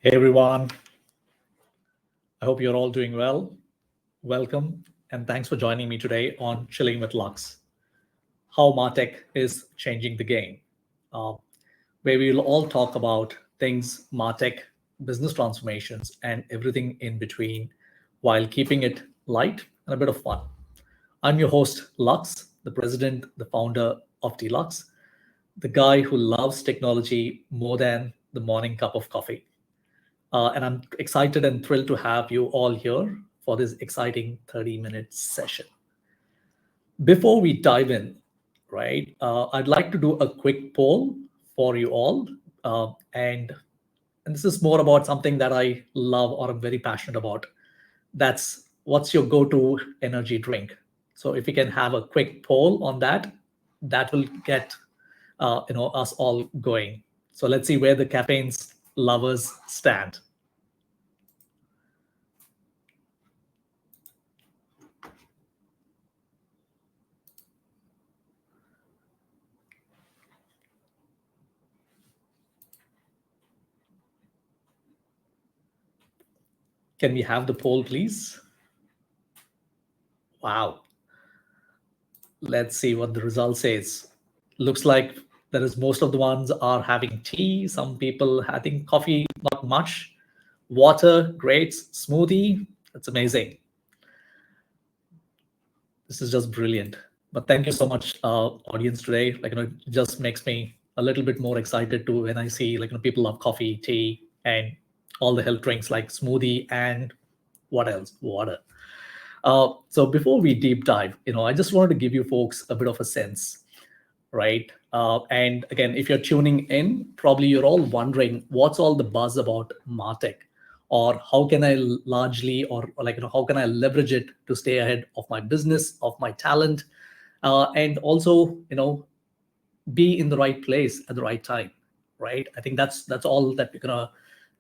Hey everyone, I hope you're all doing well. Welcome and thanks for joining me today on Chilling with Lux, how Martech is changing the game, uh, where we will all talk about things Martech, business transformations, and everything in between while keeping it light and a bit of fun. I'm your host, Lux, the president, the founder of DLUX, the guy who loves technology more than the morning cup of coffee. And I'm excited and thrilled to have you all here for this exciting 30-minute session. Before we dive in, right, I'd like to do a quick poll for you all. And this is more about something that I love or I'm very passionate about. That's what's your go-to energy drink? So if we can have a quick poll on that, that will get us all going. So let's see where the caffeine's lovers stand. Can we have the poll, please? Wow. Let's see what the result says. Looks like there is most of the ones are having tea. Some people having coffee, not much. Water, great. Smoothie, that's amazing. This is just brilliant. But thank you so much, audience today. It just makes me a little bit more excited too when I see people love coffee, tea, and all the health drinks like smoothie and what else? Water. So before we deep dive, I just wanted to give you folks a bit of a sense, right? And again, if you're tuning in, probably you're all wondering what's all the buzz about Martech, or how can I largely, or how can I leverage it to stay ahead of my business, of my talent, and also, be in the right place at the right time, right? I think that's all that we're gonna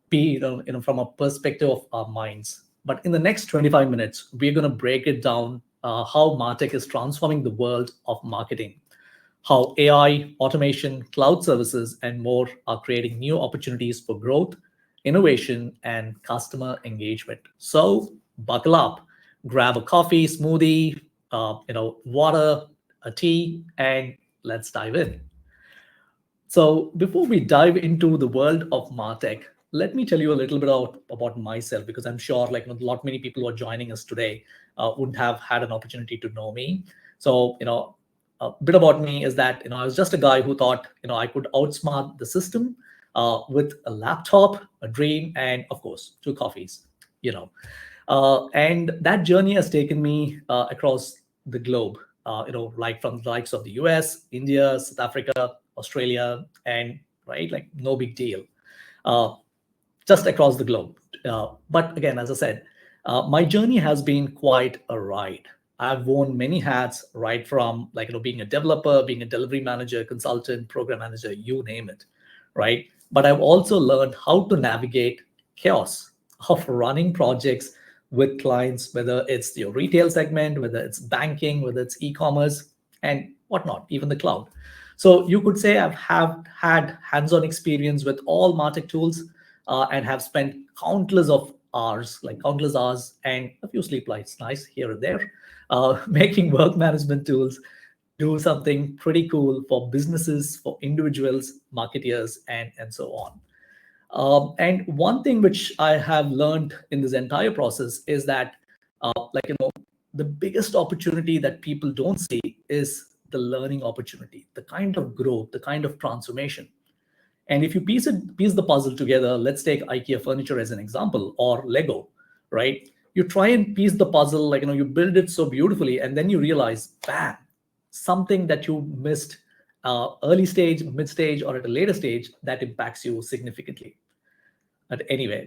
be, from a perspective of our minds. But in the next 25 minutes, we're going to break it down how Martech is transforming the world of marketing, how AI, automation, cloud services, and more are creating new opportunities for growth, innovation, and customer engagement. So buckle up, grab a coffee, smoothie, water, a tea, and let's dive in. So before we dive into the world of Martech, let me tell you a little bit about myself, because I'm sure a lot many people who are joining us today wouldn't have had an opportunity to know me. So a bit about me is that I was just a guy who thought I could outsmart the system with a laptop, a dream, and of course 2 coffees. And that journey has taken me across the globe. Like from the likes of the US, India, South Africa, Australia, and right, no big deal. Just across the globe. But again, as I said, my journey has been quite a ride. I've worn many hats, right from being a developer, being a delivery manager, consultant, program manager, you name it, right? But I've also learned how to navigate chaos of running projects with clients, whether it's your retail segment, whether it's banking, whether it's e-commerce, and whatnot, even the cloud. So you could say I've had hands-on experience with all Martech tools, and have spent countless hours and a few sleepless nights here and there, making work management tools do something pretty cool for businesses, for individuals, marketeers, and so on. And one thing which I have learned in this entire process is that, the biggest opportunity that people don't see is the learning opportunity, the kind of growth, the kind of transformation. And if you piece the puzzle together, let's take IKEA furniture as an example, or Lego, right? You try and piece the puzzle, you build it so beautifully, and then you realize, bam, something that you missed early stage, mid stage, or at a later stage that impacts you significantly. But anyway,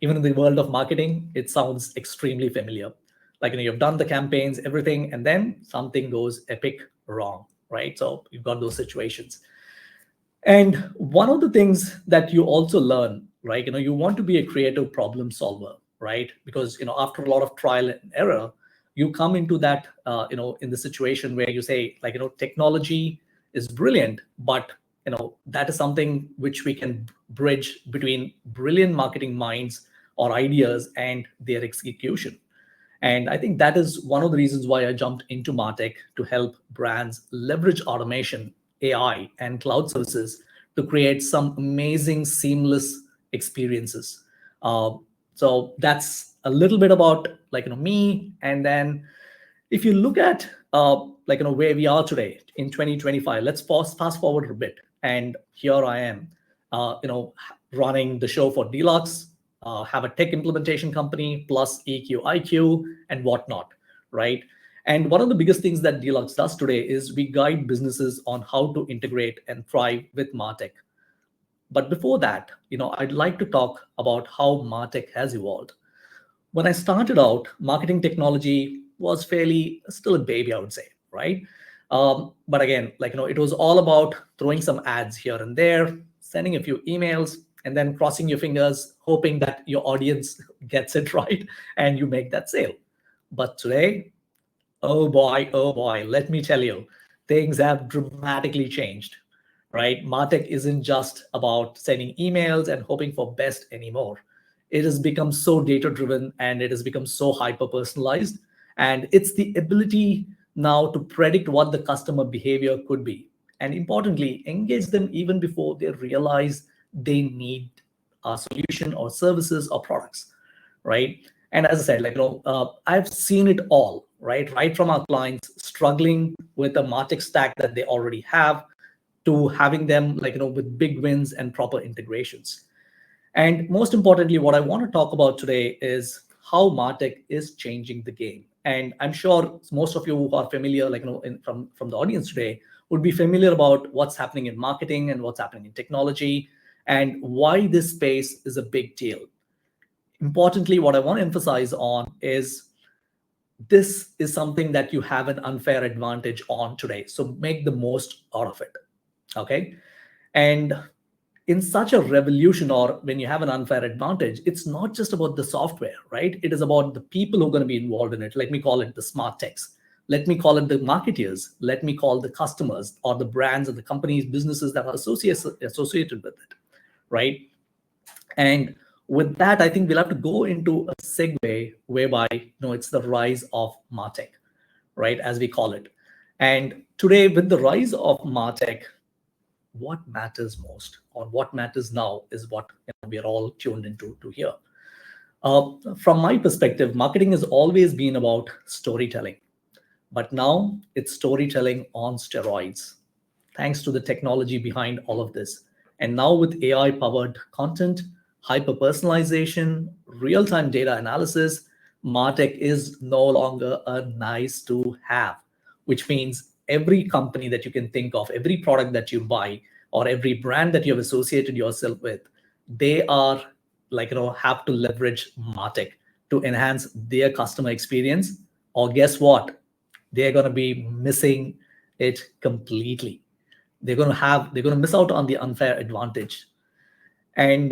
even in the world of marketing, it sounds extremely familiar. You've done the campaigns, everything, and then something goes epic wrong, right? So you've got those situations. And one of the things that you also learn, right, you want to be a creative problem solver, right? Because, after a lot of trial and error, you come into that, in the situation where you say, technology is brilliant, but that is something which we can bridge between brilliant marketing minds or ideas and their execution. And I think that is one of the reasons why I jumped into Martech, to help brands leverage automation, AI, and cloud services to create some amazing, seamless experiences. Uh, so that's a little bit about me. And then if you look at where we are today in 2025, let's fast forward a bit, and here I am, running the show for DLUX, have a tech implementation company plus EQIQ and whatnot, right? And one of the biggest things that DLUX does today is we guide businesses on how to integrate and thrive with Martech. But before that, I'd like to talk about how Martech has evolved. When I started out, marketing technology was fairly still a baby, I would say, right? But again, it was all about throwing some ads here and there, sending a few emails, and then crossing your fingers, hoping that your audience gets it right and you make that sale. But today, oh boy, let me tell you, things have dramatically changed, right? Martech isn't just about sending emails and hoping for best anymore. It has become so data driven, and it has become so hyper personalized. And it's the ability now to predict what the customer behavior could be. And importantly, engage them even before they realize they need a solution or services or products, right? And as I said, I've seen it all, right? Right from our clients struggling with the Martech stack that they already have, to having them with big wins and proper integrations. And most importantly, what I want to talk about today is how Martech is changing the game. And I'm sure most of you who are familiar, from the audience today, would be familiar about what's happening in marketing and what's happening in technology, and why this space is a big deal. Importantly, what I want to emphasize on is this is something that you have an unfair advantage on today. So make the most out of it. Okay. And in such a revolution, or when you have an unfair advantage, it's not just about the software, right? It is about the people who are going to be involved in it. Let me call it the smart techs. Let me call it the marketeers. Let me call the customers or the brands and the companies, businesses that are associated with it, right? And with that, I think we'll have to go into a segue whereby it's the rise of Martech, right, as we call it. And today, with the rise of Martech, what matters most, or what matters now, is what we are all tuned into to hear. From my perspective, marketing has always been about storytelling, but now it's storytelling on steroids, thanks to the technology behind all of this. And now with AI-powered content, hyper-personalization, real-time data analysis, Martech is no longer a nice to have, which means every company that you can think of, every product that you buy, or every brand that you have associated yourself with, they are have to leverage Martech to enhance their customer experience. Or guess what? They're going to be missing it completely. They're going to miss out on the unfair advantage. And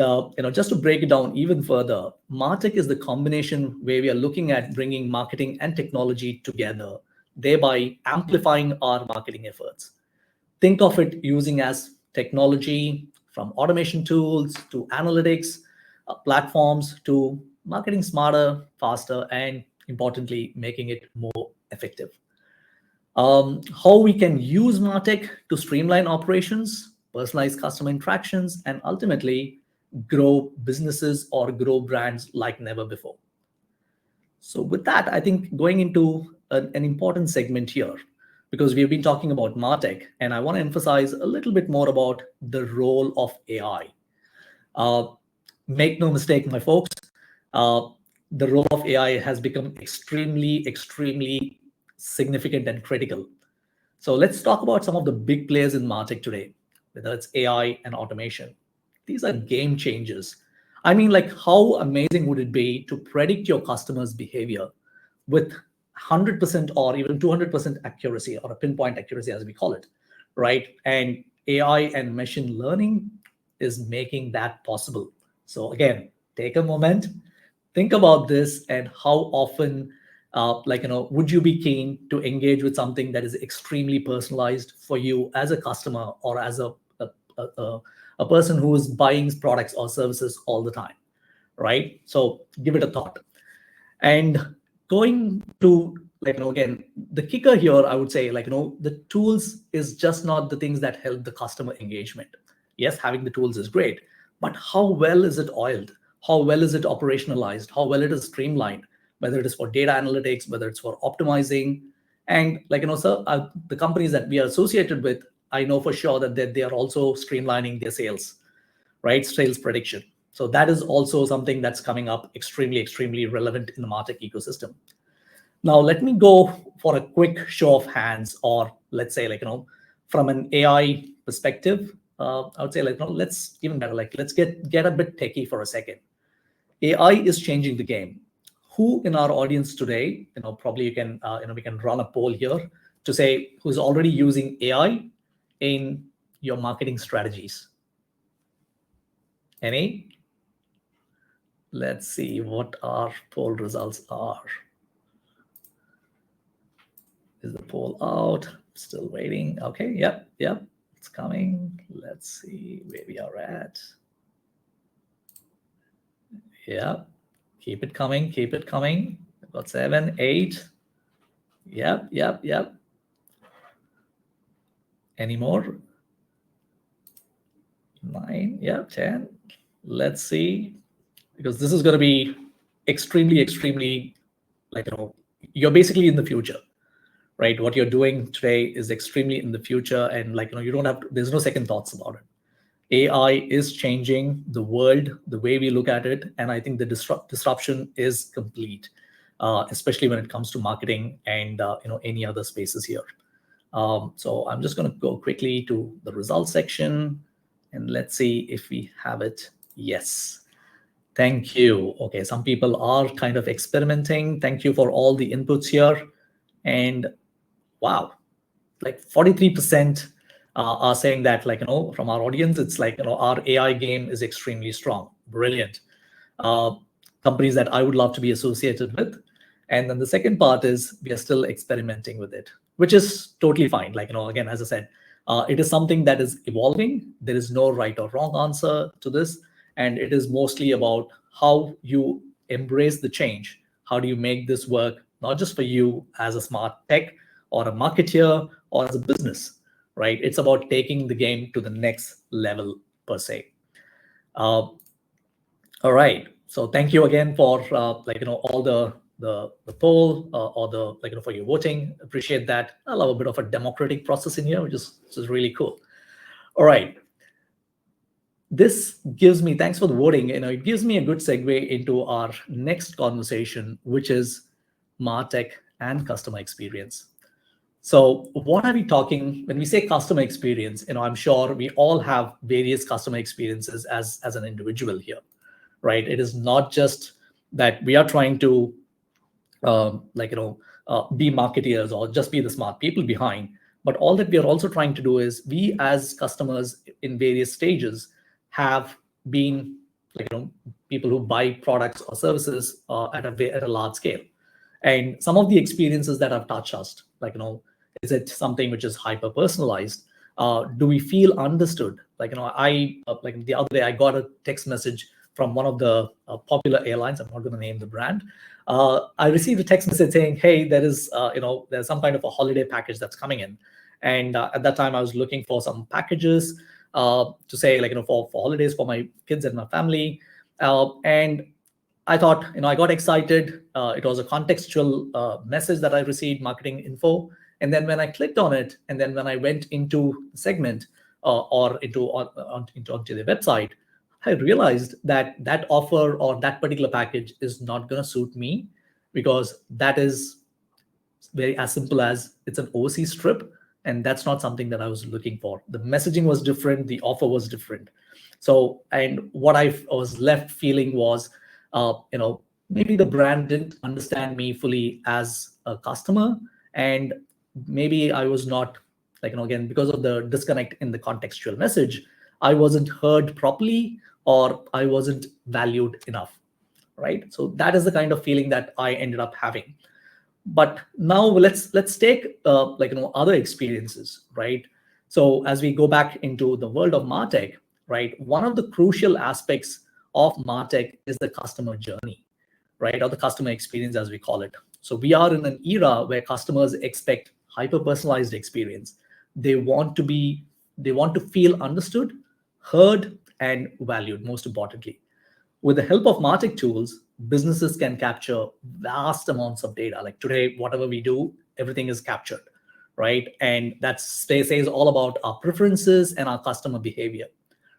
just to break it down even further, Martech is the combination where we are looking at bringing marketing and technology together, thereby amplifying our marketing efforts. Think of it using as technology, from automation tools to analytics platforms, to marketing smarter, faster, and importantly, making it more effective. How we can use Martech to streamline operations, personalize customer interactions, and ultimately grow businesses or grow brands like never before. So with that, I think going into an important segment here, because we've been talking about Martech, and I want to emphasize a little bit more about the role of AI. Make no mistake, my folks, the role of AI has become extremely significant and critical. So let's talk about some of the big players in Martech today, whether it's AI and automation. These are game changers. I mean, how amazing would it be to predict your customers' behavior with 100% or even 200% accuracy, or a pinpoint accuracy as we call it, right? And AI and machine learning is making that possible. So again, take a moment, think about this, and how often would you be keen to engage with something that is extremely personalized for you as a customer, or as a a person who is buying products or services all the time, right? So give it a thought. And going to, again, the kicker here, I would say, the tools is just not the things that help the customer engagement. Yes, having the tools is great, but how well is it oiled? How well is it operationalized? How well it is streamlined? Whether it is for data analytics, whether it's for optimizing. And sir, the companies that we are associated with, I know for sure that they are also streamlining their sales, right? Sales prediction. So that is also something that's coming up extremely, extremely relevant in the Martech ecosystem. Now, let me go for a quick show of hands, or let's say, from an AI perspective, I would say, let's even better, let's get a bit techie for a second. AI is changing the game. Who in our audience today, probably you can, we can run a poll here to say who's already using AI in your marketing strategies? Any? Let's see what our poll results are. Is the poll out? Still waiting. Okay, yep, it's coming. Let's see where we are at. Yeah, keep it coming, keep it coming. About 7, 8. Yep. Any more? 9, yeah, 10. Let's see, because this is going to be extremely, extremely, you're basically in the future, right? What you're doing today is extremely in the future, and you don't have to, there's no second thoughts about it. AI is changing the world, the way we look at it, and I think the disruption is complete, especially when it comes to marketing and any other spaces here. So I'm just going to go quickly to the results section, and let's see if we have it. Yes. Thank you. Okay, some people are kind of experimenting. Thank you for all the inputs here. And wow, 43% are saying that, from our audience, it's our AI game is extremely strong. Brilliant. Companies that I would love to be associated with. And then the second part is we are still experimenting with it, which is totally fine. Again, as I said, it is something that is evolving. There is no right or wrong answer to this. And it is mostly about how you embrace the change. How do you make this work, not just for you as a smart tech or a marketeer or as a business, right? It's about taking the game to the next level per se. All right. So thank you again for all the poll or the for your voting. Appreciate that. I love a bit of a democratic process in here, which is really cool. All right. This gives me, thanks for the voting, it gives me a good segue into our next conversation, which is Martech and customer experience. So what are we talking when we say customer experience? I'm sure we all have various customer experiences as an individual here, right? It is not just that we are trying to be marketeers or just be the smart people behind, but all that we are also trying to do is we as customers in various stages have been people who buy products or services at a large scale. And some of the experiences that have touched us, is it something which is hyper personalized? Do we feel understood? I the other day I got a text message from one of the popular airlines. I'm not going to name the brand. I received a text message saying, "Hey, there's some kind of a holiday package that's coming in," and at that time I was looking for some packages to say for holidays for my kids and my family, and I thought I got excited. It was a contextual message that I received, marketing info, and then when I clicked on it, and then when I went into the segment or onto the website, I realized that that offer or that particular package is not going to suit me, because that is very as simple as it's an overseas trip, and that's not something that I was looking for. The messaging was different, the offer was different. So, and what I was left feeling was, maybe the brand didn't understand me fully as a customer, and maybe I was not, again, because of the disconnect in the contextual message, I wasn't heard properly, or I wasn't valued enough, right? So that is the kind of feeling that I ended up having. But now let's take other experiences, right? So as we go back into the world of Martech, right, one of the crucial aspects of Martech is the customer journey, right, or the customer experience as we call it. So we are in an era where customers expect hyper-personalized experience. They want to feel understood, heard, and valued, most importantly. With the help of Martech tools, businesses can capture vast amounts of data. Like today, whatever we do, everything is captured, right? And that says all about our preferences and our customer behavior,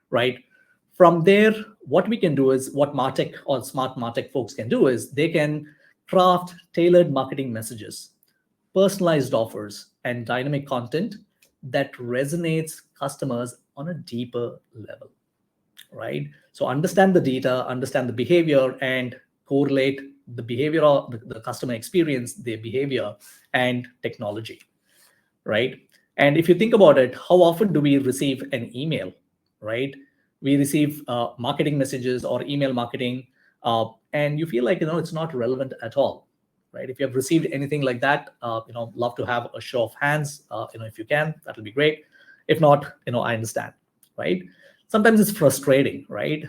right? From there, what we can do is what Martech or smart Martech folks can do is they can craft tailored marketing messages, personalized offers, and dynamic content that resonates customers on a deeper level, right? So understand the data, understand the behavior, and correlate the behavior of the customer experience, their behavior, and technology, right? And if you think about it, how often do we receive an email, right? We receive marketing messages or email marketing, and you feel like, it's not relevant at all, right? If you have received anything like that, love to have a show of hands, if you can, that'll be great. If not, I understand, right? Sometimes it's frustrating, right?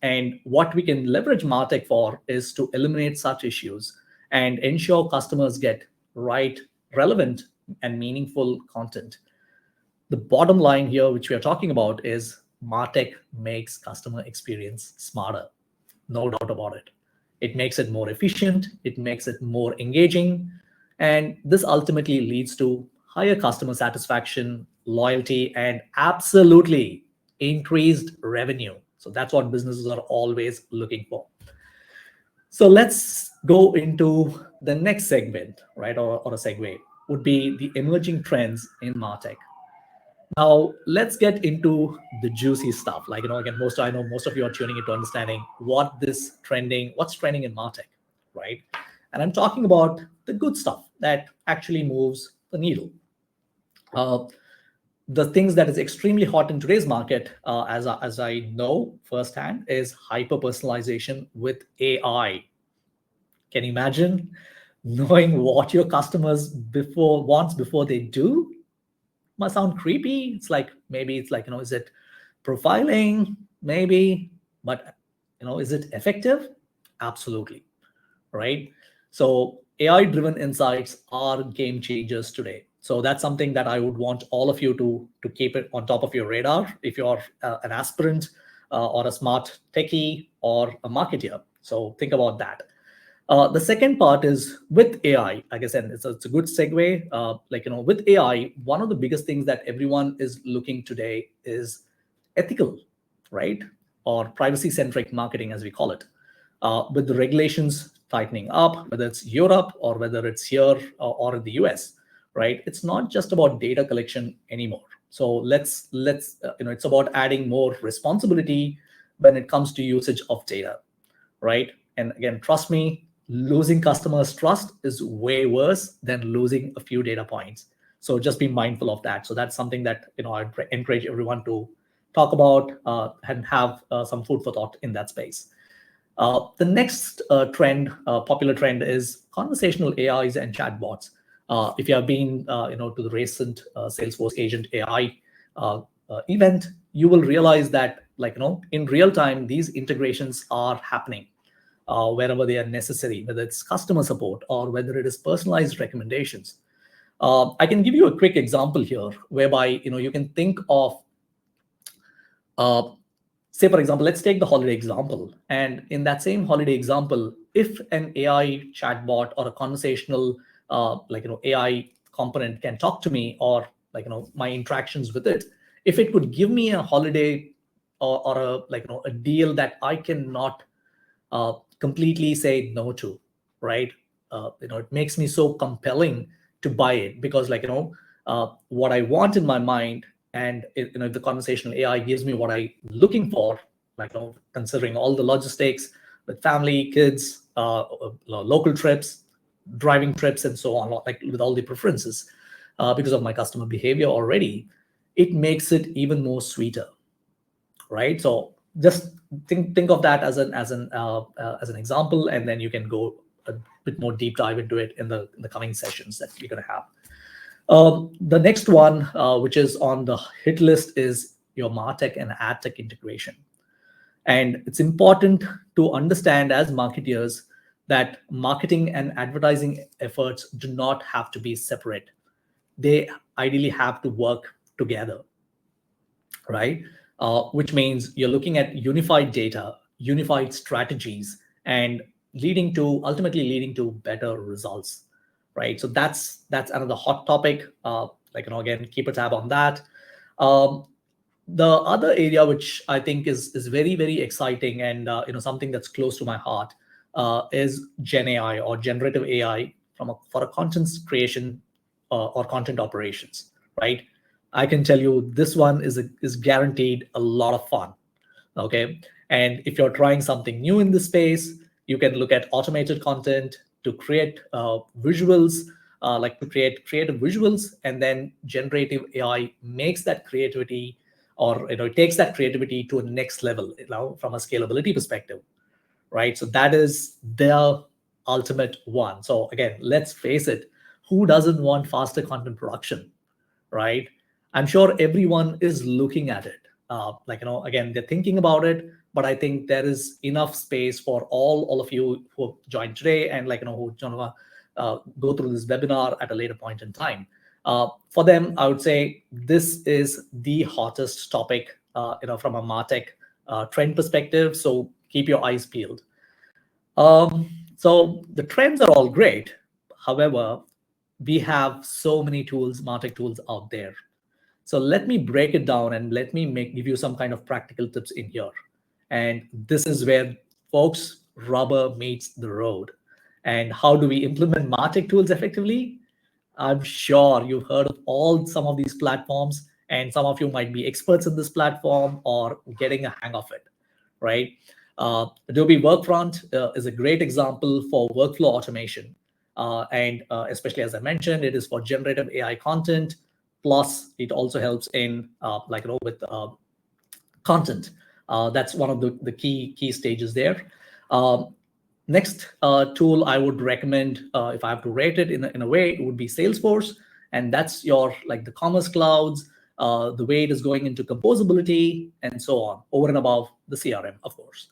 And what we can leverage Martech for is to eliminate such issues and ensure customers get right, relevant, and meaningful content. The bottom line here, which we are talking about, is Martech makes customer experience smarter. No doubt about it. It makes it more efficient, it makes it more engaging, and this ultimately leads to higher customer satisfaction, loyalty, and absolutely increased revenue. So that's what businesses are always looking for. So let's go into the next segment, right? Or a segue would be the emerging trends in Martech. Now let's get into the juicy stuff. Like, again, I know most of you are tuning into understanding what's trending in Martech, right? And I'm talking about the good stuff that actually moves the needle. The things that is extremely hot in today's market, as I know firsthand, is hyper personalization with AI. Can you imagine knowing what your customers wants before they do? Must sound creepy. It's like, is it profiling? Maybe, but is it effective? Absolutely, right? So AI-driven insights are game changers today. So that's something that I would want all of you to keep it on top of your radar if you're an aspirant or a smart techie or a marketer. So think about that. The second part is with AI. Like I said, it's a good segue. With AI, one of the biggest things that everyone is looking today is ethical, right? Or privacy-centric marketing, as we call it. With the regulations tightening up, whether it's Europe or whether it's here or in the US, right? It's not just about data collection anymore. So let's it's about adding more responsibility when it comes to usage of data, right? And again, trust me, losing customers' trust is way worse than losing a few data points. So just be mindful of that. So that's something that I'd encourage everyone to talk about and have some food for thought in that space. The next popular trend is conversational AIs and chatbots. If you have been to the recent Salesforce Agent AI event, you will realize that in real time, these integrations are happening wherever they are necessary, whether it's customer support or whether it is personalized recommendations. I can give you a quick example here, whereby you can think of, say for example, let's take the holiday example. And in that same holiday example, if an AI chatbot or a conversational AI component can talk to me, or my interactions with it, if it could give me a holiday or a deal that I cannot completely say no to, right? It makes me so compelling to buy it because what I want in my mind, and if the conversational AI gives me what I'm looking for, considering all the logistics with family, kids, local trips, driving trips, and so on, with all the preferences, because of my customer behavior already, it makes it even more sweeter, right? So just think of that as an example, and then you can go a bit more deep dive into it in the coming sessions that we're going to have. The next one, which is on the hit list, is your MarTech and AdTech integration. And it's important to understand as marketeers that marketing and advertising efforts do not have to be separate. They ideally have to work together, right? Which means you're looking at unified data, unified strategies, and ultimately leading to better results, right? So that's another hot topic. Again, keep a tab on that. Um, the other area which I think is very very exciting and something that's close to my heart is Gen AI or generative AI for a content creation or content operations, right? I can tell you this one is guaranteed a lot of fun. Okay, and if you're trying something new in this space, you can look at automated content to create visuals, like to create creative visuals, and then generative AI makes that creativity, or it takes that creativity to a next level, from a scalability perspective, right? So that is their ultimate one. So again, let's face it, who doesn't want faster content production, right? I'm sure everyone is looking at it. Again, they're thinking about it, but I think there is enough space for all of you who have joined today and who go through this webinar at a later point in time. For them, I would say this is the hottest topic, from a MarTech trend perspective. So keep your eyes peeled. So the trends are all great. However, we have so many tools, MarTech tools out there. So let me break it down and let me give you some kind of practical tips in here. And this is where, folks, rubber meets the road. And how do we implement MarTech tools effectively? I'm sure you've heard of some of these platforms, and some of you might be experts in this platform or getting a hang of it, right? Adobe Workfront is a great example for workflow automation. And especially, as I mentioned, it is for generative AI content. Plus, it also helps in with content. That's one of the key stages there. Next tool I would recommend, if I have to rate it in a way, it would be Salesforce, and that's your the commerce clouds, the way it is going into composability and so on, over and above the CRM, of course,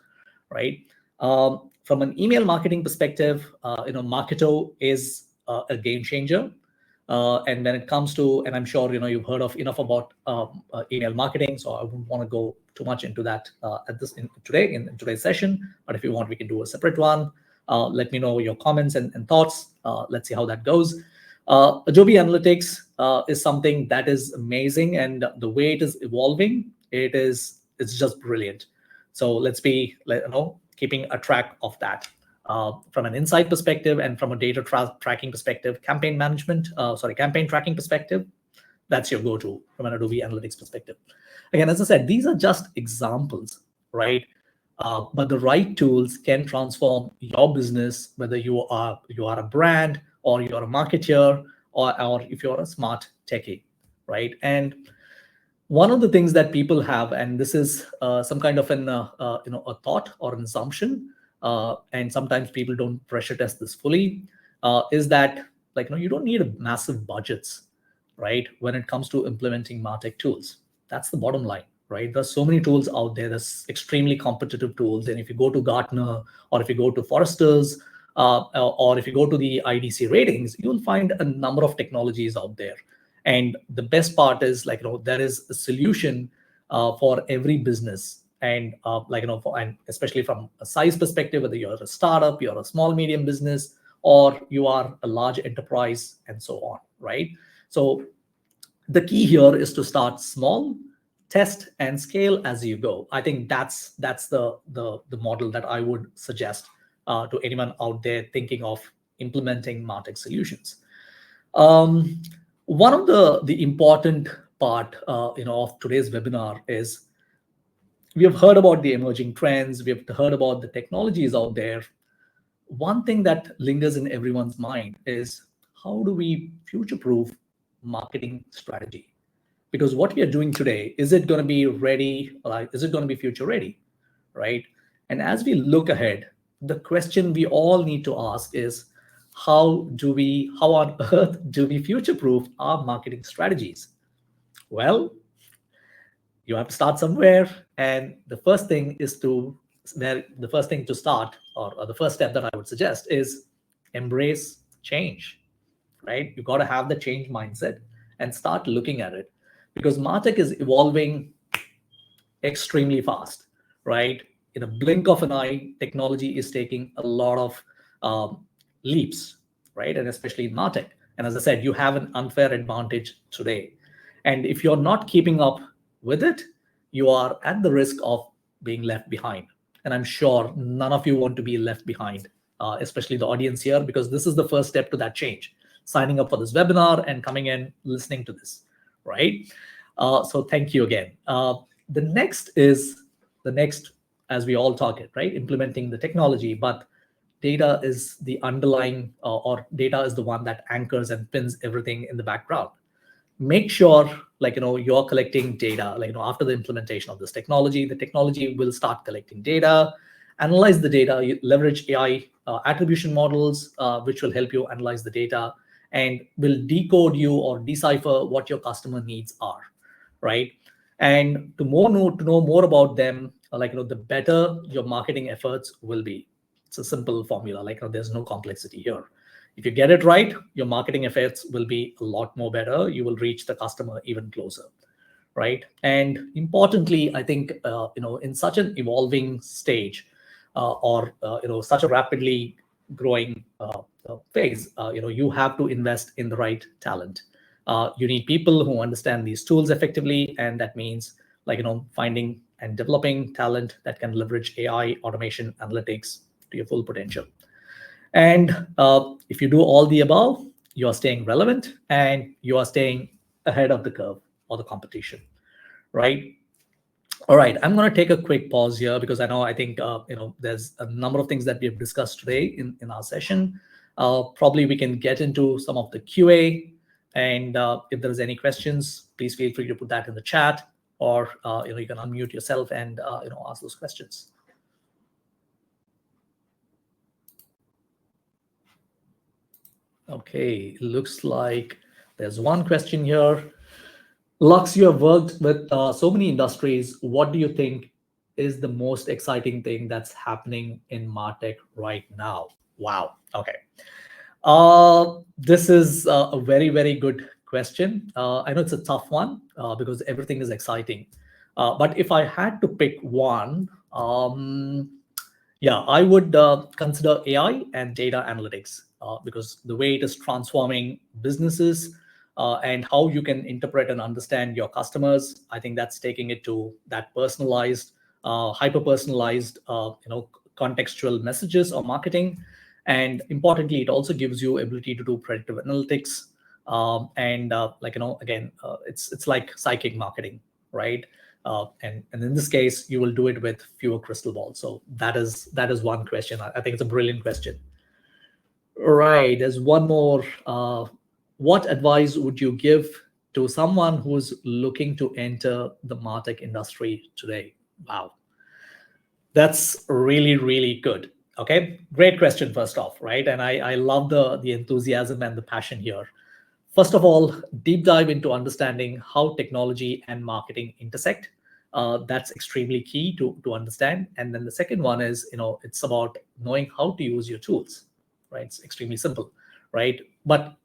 right? From an email marketing perspective, Marketo is a game changer. And when it comes to, and I'm sure you've heard of enough about email marketing, so I wouldn't want to go too much into that in today's session. But if you want, we can do a separate one. Let me know your comments and thoughts. Let's see how that goes. Adobe Analytics is something that is amazing, and the way it is evolving, it's just brilliant. So let's be keeping a track of that. From an insight perspective and from a data tracking perspective, campaign tracking perspective, that's your go-to from an Adobe Analytics perspective. Again, as I said, these are just examples, right? But the right tools can transform your business, whether you are a brand or you're a marketer or if you're a smart techie, right? And one of the things that people have, and this is some kind of a thought or an assumption, and sometimes people don't pressure test this fully, is that you don't need massive budgets, right, when it comes to implementing MarTech tools. That's the bottom line, right? There's so many tools out there. There's extremely competitive tools, and if you go to Gartner or if you go to Forrester's or if you go to the IDC ratings, you'll find a number of technologies out there. And the best part is there is a solution for every business. And and especially from a size perspective, whether you're a startup, you're a small medium business, or you are a large enterprise, and so on, right? So the key here is to start small, test and scale as you go. I think that's the model that I would suggest to anyone out there thinking of implementing MarTech solutions. One of the important part of today's webinar is, we have heard about the emerging trends, we have heard about the technologies out there. One thing that lingers in everyone's mind is, how do we future-proof marketing strategy? Because what we are doing today, is it going to be ready? Is it going to be future ready, right? And as we look ahead, the question we all need to ask is, how on earth do we future-proof our marketing strategies? Well, you have to start somewhere, and the first thing to start, or the first step that I would suggest is embrace change, right? You got to have the change mindset and start looking at it, because Martech is evolving extremely fast, right? In a blink of an eye, technology is taking a lot of leaps, right? And especially in Martech. And as I said, you have an unfair advantage today. And if you're not keeping up with it, you are at the risk of being left behind. And I'm sure none of you want to be left behind, especially the audience here, because this is the first step to that change. Signing up for this webinar and coming in, listening to this, right? So thank you again. The next, as we all target, right? Implementing the technology, but data is the underlying, or data is the one that anchors and pins everything in the background. Make sure, you're collecting data, after the implementation of this technology, the technology will start collecting data, analyze the data, you leverage AI attribution models, which will help you analyze the data and will decode you or decipher what your customer needs are, right? And to know more about them, the better your marketing efforts will be. It's a simple formula, there's no complexity here. If you get it right, your marketing efforts will be a lot more better. You will reach the customer even closer, right? And importantly, I think in such an evolving stage, or such a rapidly growing phase, you have to invest in the right talent. You need people who understand these tools effectively, and that means finding and developing talent that can leverage AI, automation, analytics to your full potential. And if you do all the above, you are staying relevant and you are staying ahead of the curve or the competition, right? All right, I'm going to take a quick pause here because I think there's a number of things that we have discussed today in our session. Probably we can get into some of the QA, and if there's any questions, please feel free to put that in the chat, or you can unmute yourself and ask those questions. Okay, looks like there's one question here. Lux, you have worked with so many industries. What do you think is the most exciting thing that's happening in Martech right now? Wow. Okay. This is a very, very good question. I know it's a tough one because everything is exciting. But if I had to pick one, yeah, I would consider AI and data analytics because the way it is transforming businesses and how you can interpret and understand your customers, I think that's taking it to that personalized, hyper-personalized, contextual messages or marketing. And importantly, it also gives you ability to do predictive analytics. Again, it's like psychic marketing, right? And in this case, you will do it with fewer crystal balls. So that is one question. I think it's a brilliant question. All right, there's one more. What advice would you give to someone who's looking to enter the Martech industry today? Wow, that's really, really good. Okay, great question first off, right? And I love the enthusiasm and the passion here. First of all, deep dive into understanding how technology and marketing intersect. That's extremely key to understand. And then the second one is, it's about knowing how to use your tools, right? It's extremely simple, right? But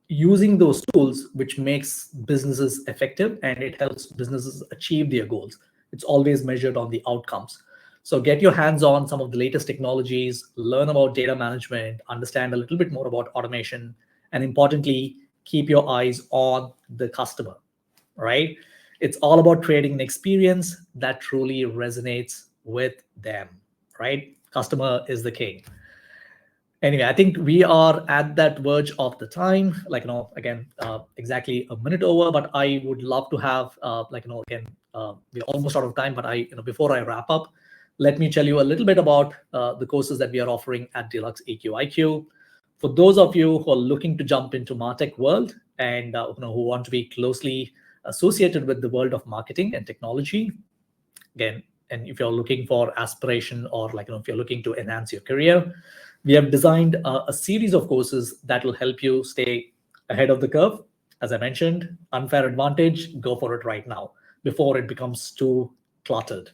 using those tools, which makes businesses effective and it helps businesses achieve their goals. It's always measured on the outcomes. So get your hands on some of the latest technologies, learn about data management, understand a little bit more about automation, and importantly, keep your eyes on the customer, right? It's all about creating an experience that truly resonates with them, right? Customer is the king. Anyway, I think we are at that verge of the time, again, exactly a minute over, but I would love to have, again, we're almost out of time, but before I wrap up, let me tell you a little bit about the courses that we are offering at DLUX EQIQ. For those of you who are looking to jump into Martech world and who want to be closely associated with the world of marketing and technology, again, and if you're looking for aspiration or if you're looking to enhance your career, We have designed a series of courses that will help you stay ahead of the curve. As I mentioned, unfair advantage, go for it right now before it becomes too cluttered.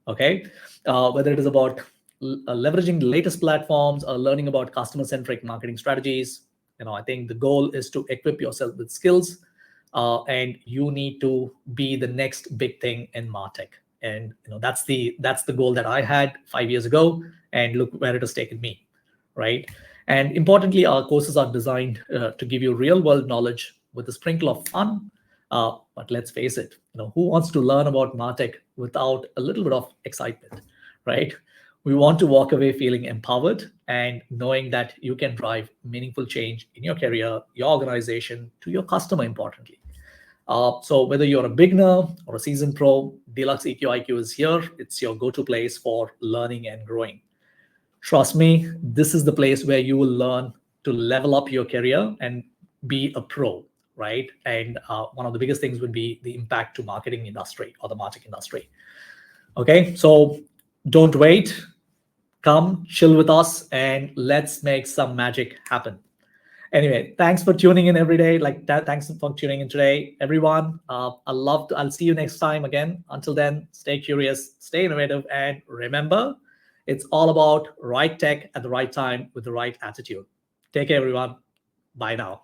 Okay, whether it is about leveraging the latest platforms or learning about customer-centric marketing strategies, I think the goal is to equip yourself with skills, and you need to be the next big thing in Martech. And that's the goal that I had 5 years ago, and look where it has taken me, right? And importantly, our courses are designed to give you real-world knowledge with a sprinkle of fun. But let's face it, who wants to learn about Martech without a little bit of excitement, right? We want to walk away feeling empowered and knowing that you can drive meaningful change in your career, your organization, to your customer, importantly. So whether you're a beginner or a seasoned pro, DLUX EQIQ is here. It's your go-to place for learning and growing. Trust me, this is the place where you will learn to level up your career and be a pro, right? And one of the biggest things would be the impact to marketing industry or the Martech industry. Okay, so don't wait. Come chill with us and let's make some magic happen. Anyway, thanks for tuning in every day. Thanks for tuning in today, everyone. I'll see you next time again. Until then, stay curious, stay innovative, and remember, it's all about right tech at the right time with the right attitude. Take care, everyone. Bye now.